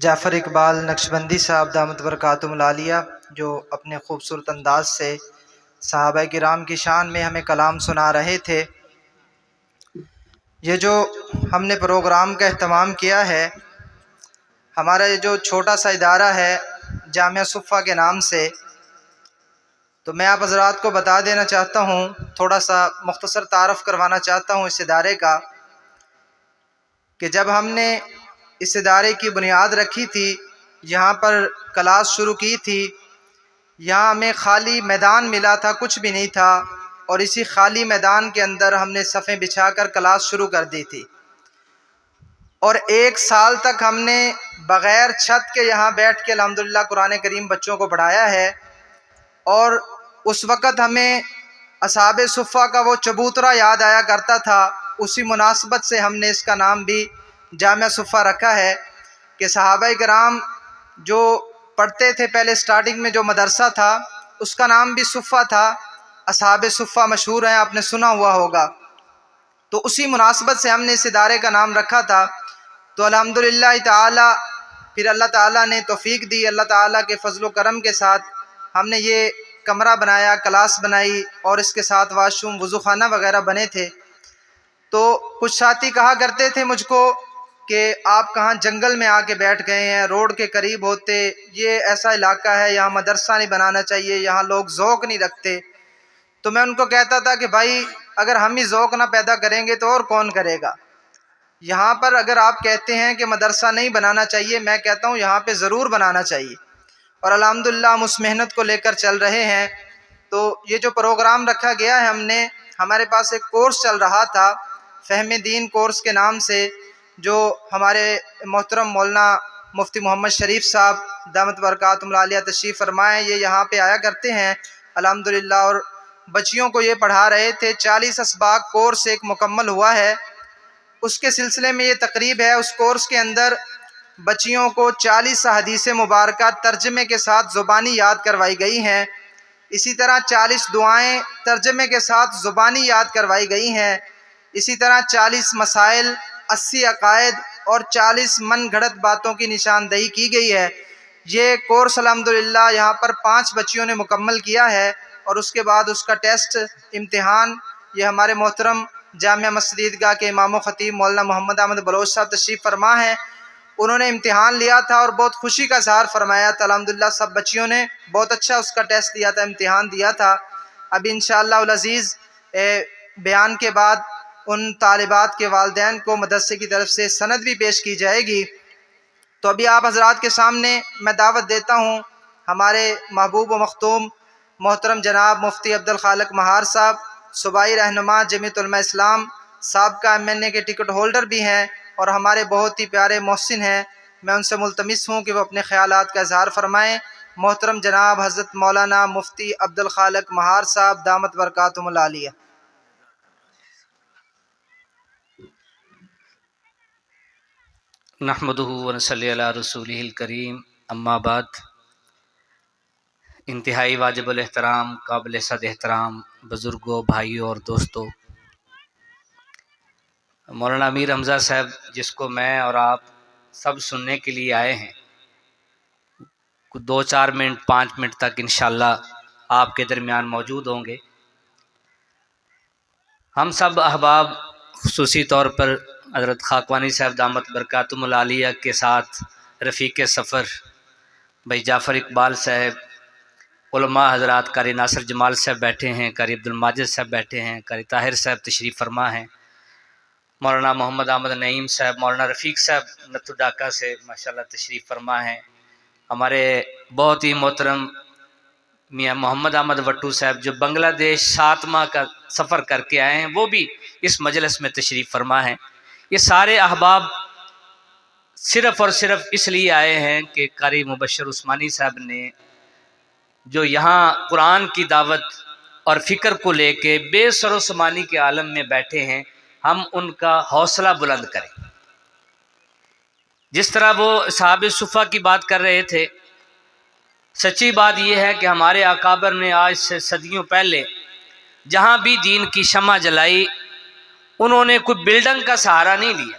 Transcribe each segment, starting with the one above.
جعفر اقبال نقشبندی صاحب دامت برکاتہم العالیہ جو اپنے خوبصورت انداز سے صحابہ کرام کی شان میں ہمیں کلام سنا رہے تھے۔ یہ جو ہم نے پروگرام کا اہتمام کیا ہے، ہمارا یہ جو چھوٹا سا ادارہ ہے جامعہ صفہ کے نام سے، تو میں آپ حضرات کو بتا دینا چاہتا ہوں، تھوڑا سا مختصر تعارف کروانا چاہتا ہوں اس ادارے کا، کہ جب ہم نے اس ادارے کی بنیاد رکھی تھی، یہاں پر کلاس شروع کی تھی، یہاں ہمیں خالی میدان ملا تھا، کچھ بھی نہیں تھا، اور اسی خالی میدان کے اندر ہم نے صفیں بچھا کر کلاس شروع کر دی تھی، اور 1 سال تک ہم نے بغیر چھت کے یہاں بیٹھ کے الحمدللہ قرآن کریم بچوں کو پڑھایا ہے۔ اور اس وقت ہمیں اصحاب صفہ کا وہ چبوترا یاد آیا کرتا تھا، اسی مناسبت سے ہم نے اس کا نام بھی جامعہ صفہ رکھا ہے، کہ صحابہ کرام جو پڑھتے تھے پہلے سٹارٹنگ میں جو مدرسہ تھا اس کا نام بھی صفہ تھا، اصحاب صفہ مشہور ہیں، آپ نے سنا ہوا ہوگا، تو اسی مناسبت سے ہم نے اس ادارے کا نام رکھا تھا۔ تو الحمدللہ تعالی پھر اللہ تعالیٰ نے توفیق دی، اللہ تعالیٰ کے فضل و کرم کے ساتھ ہم نے یہ کمرہ بنایا، کلاس بنائی، اور اس کے ساتھ واش روم وضو خانہ وغیرہ بنے تھے۔ تو کچھ ساتھی کہا کرتے تھے مجھ کو کہ آپ کہاں جنگل میں آ کے بیٹھ گئے ہیں، روڈ کے قریب ہوتے، یہ ایسا علاقہ ہے، یہاں مدرسہ نہیں بنانا چاہیے، یہاں لوگ ذوق نہیں رکھتے۔ تو میں ان کو کہتا تھا کہ بھائی اگر ہم ہی ذوق نہ پیدا کریں گے تو اور کون کرے گا؟ یہاں پر اگر آپ کہتے ہیں کہ مدرسہ نہیں بنانا چاہیے، میں کہتا ہوں یہاں پہ ضرور بنانا چاہیے، اور الحمدللہ ہم اس محنت کو لے کر چل رہے ہیں۔ تو یہ جو پروگرام رکھا گیا ہے، ہمارے پاس ایک کورس چل رہا تھا فہم دین کورس کے نام سے، جو ہمارے محترم مولانا مفتی محمد شریف صاحب دامت برکاتہم العالیہ تشریف فرمائے، یہ یہاں پہ آیا کرتے ہیں الحمدللہ، اور بچیوں کو یہ پڑھا رہے تھے۔ 40 اسباق کورس ایک مکمل ہوا ہے، اس کے سلسلے میں یہ تقریب ہے۔ اس کورس کے اندر بچیوں کو 40 احادیث مبارکہ ترجمے کے ساتھ زبانی یاد کروائی گئی ہیں، اسی طرح 40 دعائیں ترجمے کے ساتھ زبانی یاد کروائی گئی ہیں، اسی طرح 40 مسائل، 80 عقائد اور 40 من گھڑت باتوں کی نشاندہی کی گئی ہے۔ یہ کورس الحمدللہ یہاں پر 5 بچیوں نے مکمل کیا ہے، اور اس کے بعد اس کا ٹیسٹ امتحان یہ ہمارے محترم جامعہ مسجد عیدگاہ کے امام و خطیب مولانا محمد احمد بلوچ صاحب تشریف فرما ہیں، انہوں نے امتحان لیا تھا اور بہت خوشی کا اظہار فرمایا تھا الحمدللہ، سب بچیوں نے بہت اچھا اس کا ٹیسٹ دیا تھا، امتحان دیا تھا۔ اب انشاءاللہ العزیز بیان کے بعد ان طالبات کے والدین کو مدرسے کی طرف سے سند بھی پیش کی جائے گی۔ تو ابھی آپ حضرات کے سامنے میں دعوت دیتا ہوں ہمارے محبوب و مختوم محترم جناب مفتی عبدالخالق مہار صاحب، صوبائی رہنما جمعیت علماء اسلام، سابقہ MNA کے ٹکٹ ہولڈر بھی ہیں اور ہمارے بہت ہی پیارے محسن ہیں، میں ان سے ملتمس ہوں کہ وہ اپنے خیالات کا اظہار فرمائیں۔ محترم جناب حضرت مولانا مفتی عبدالخالق مہار صاحب دامت برکاتہم العالیہ۔ نحمدہ ونصلی علی رسولہ الکریم، اما بعد۔ انتہائی واجب الاحترام، قابل صد احترام بزرگوں، بھائیوں اور دوستوں، مولانا امیر حمزہ صاحب جس کو میں اور آپ سب سننے کے لیے آئے ہیں، 2-4 منٹ 5 منٹ تک انشاءاللہ آپ کے درمیان موجود ہوں گے۔ ہم سب احباب خصوصی طور پر حضرت خاقوانی صاحب دامت برکاتہم العالیہ کے ساتھ رفیق سفر بھائی جعفر اقبال صاحب، علماء حضرات قاری ناصر جمال صاحب بیٹھے ہیں، قاری عبدالماجد صاحب بیٹھے ہیں، قاری طاہر صاحب تشریف فرما ہیں، مولانا محمد احمد نعیم صاحب، مولانا رفیق صاحب نتھو ڈھاکہ سے ماشاءاللہ تشریف فرما ہیں، ہمارے بہت ہی محترم میاں محمد احمد وٹو صاحب جو بنگلہ دیش 7 ماہ کا سفر کر کے آئے ہیں، وہ بھی اس مجلس میں تشریف فرما ہیں۔ یہ سارے احباب صرف اور صرف اس لیے آئے ہیں کہ قاری مبشر عثمانی صاحب نے جو یہاں قرآن کی دعوت اور فکر کو لے کے بے سر و سمانی کے عالم میں بیٹھے ہیں، ہم ان کا حوصلہ بلند کریں۔ جس طرح وہ صحابہ صفہ کی بات کر رہے تھے، سچی بات یہ ہے کہ ہمارے اکابر نے آج سے صدیوں پہلے جہاں بھی دین کی شمع جلائی، انہوں نے کوئی بلڈنگ کا سہارا نہیں لیا،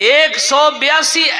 182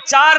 4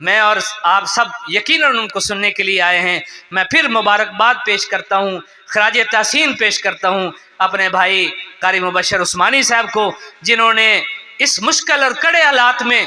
میں اور آپ سب یقیناً ان کو سننے کے لیے آئے ہیں۔ میں پھر مبارکباد پیش کرتا ہوں، خراج تحسین پیش کرتا ہوں اپنے بھائی قاری مبشر عثمانی صاحب کو، جنہوں نے اس مشکل اور کڑے حالات میں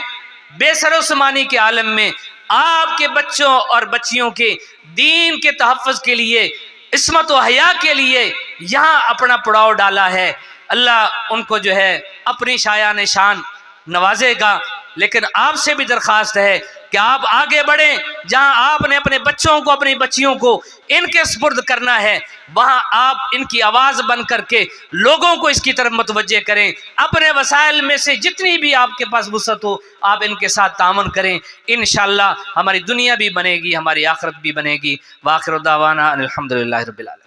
بے سر و سامانی کے عالم میں آپ کے بچوں اور بچیوں کے دین کے تحفظ کے لیے، عصمت و حیا کے لیے یہاں اپنا پڑاؤ ڈالا ہے۔ اللہ ان کو جو ہے اپنی شایان شان نوازے گا، لیکن آپ سے بھی درخواست ہے کہ آپ آگے بڑھیں، جہاں آپ نے اپنے بچوں کو اپنی بچیوں کو ان کے سپرد کرنا ہے، وہاں آپ ان کی آواز بن کر کے لوگوں کو اس کی طرف متوجہ کریں۔ اپنے وسائل میں سے جتنی بھی آپ کے پاس وسعت ہو آپ ان کے ساتھ تعاون کریں، انشاءاللہ ہماری دنیا بھی بنے گی، ہماری آخرت بھی بنے گی۔ وآخر دعوانا الحمدللہ رب العالمین۔